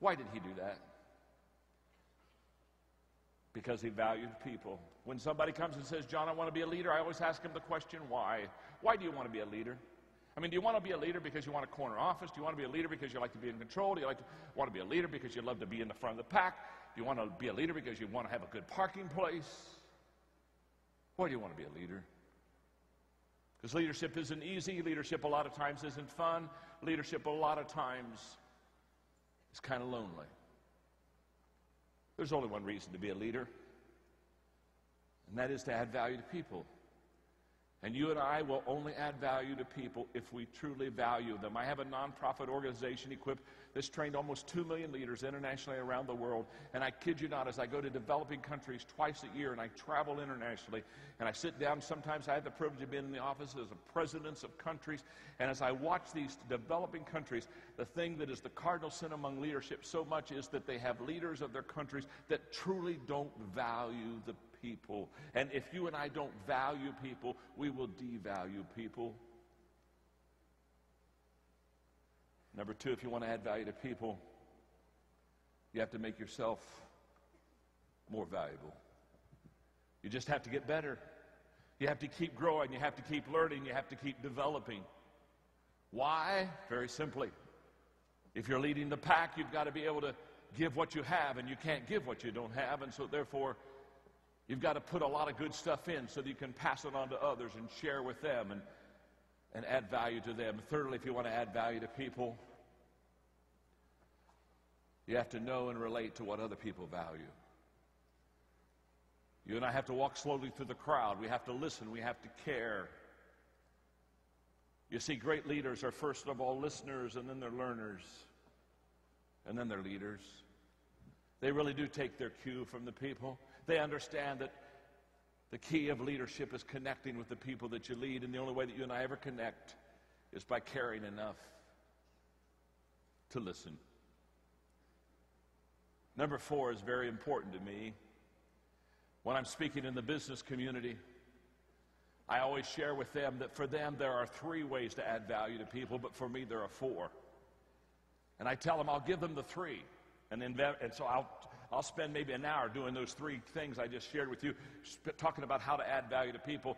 Why did he do that? Because he valued people. When somebody comes and says, John, I want to be a leader, I always ask them the question, why? Why do you want to be a leader? I mean, do you want to be a leader because you want a corner office? Do you want to be a leader because you like to be in control? Do you want to be a leader because you love to be in the front of the pack? Do you want to be a leader because you want to have a good parking place? Why do you want to be a leader? Because leadership isn't easy. Leadership a lot of times isn't fun. Leadership a lot of times is kind of lonely. There's only one reason to be a leader, and that is to add value to people. And you and I will only add value to people if we truly value them. I have a nonprofit organization, Equip, that's trained almost 2 million leaders internationally around the world. And I kid you not, as I go to developing countries twice a year and I travel internationally, and I sit down, sometimes I have the privilege of being in the offices of presidents of countries, and as I watch these developing countries, the thing that is the cardinal sin among leadership so much is that they have leaders of their countries that truly don't value the people. And if you and I don't value people, we will devalue people. Number two, if you want to add value to people, you have to make yourself more valuable. You just have to get better. You have to keep growing. You have to keep learning. You have to keep developing. Why? Very simply. If you're leading the pack, you've got to be able to give what you have, and you can't give what you don't have, and so therefore you've got to put a lot of good stuff in so that you can pass it on to others and share with them and add value to them. Thirdly, if you want to add value to people, you have to know and relate to what other people value. You and I have to walk slowly through the crowd. We have to listen. We have to care. You see, great leaders are first of all listeners, and then they're learners, and then they're leaders. They really do take their cue from the people. They understand that the key of leadership is connecting with the people that you lead, and the only way that you and I ever connect is by caring enough to listen. Number four is very important to me. When I'm speaking in the business community, I always share with them that for them there are 3 ways to add value to people, but for me there are 4. And I tell them I'll give them the 3. And so I'll spend maybe an hour doing those 3 things I just shared with you, talking about how to add value to people.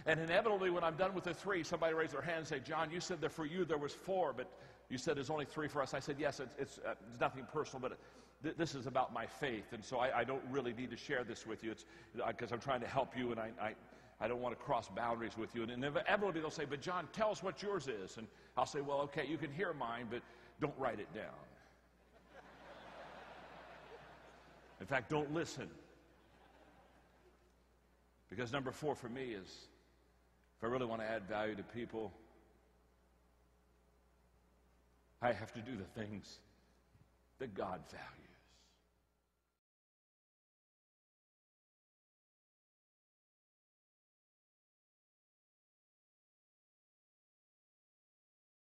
And inevitably, when I'm done with the 3, somebody raised their hand and say, John, you said that for you there was 4, but you said there's only 3 for us. I said, yes, it's nothing personal, but this is about my faith, and so I don't really need to share this with you. It's because I'm trying to help you, and I don't want to cross boundaries with you. And inevitably they'll say, but John, tell us what yours is. And I'll say, well, okay, you can hear mine, but don't write it down. In fact, don't listen. Because number 4 for me is, if I really want to add value to people, I have to do the things that God values.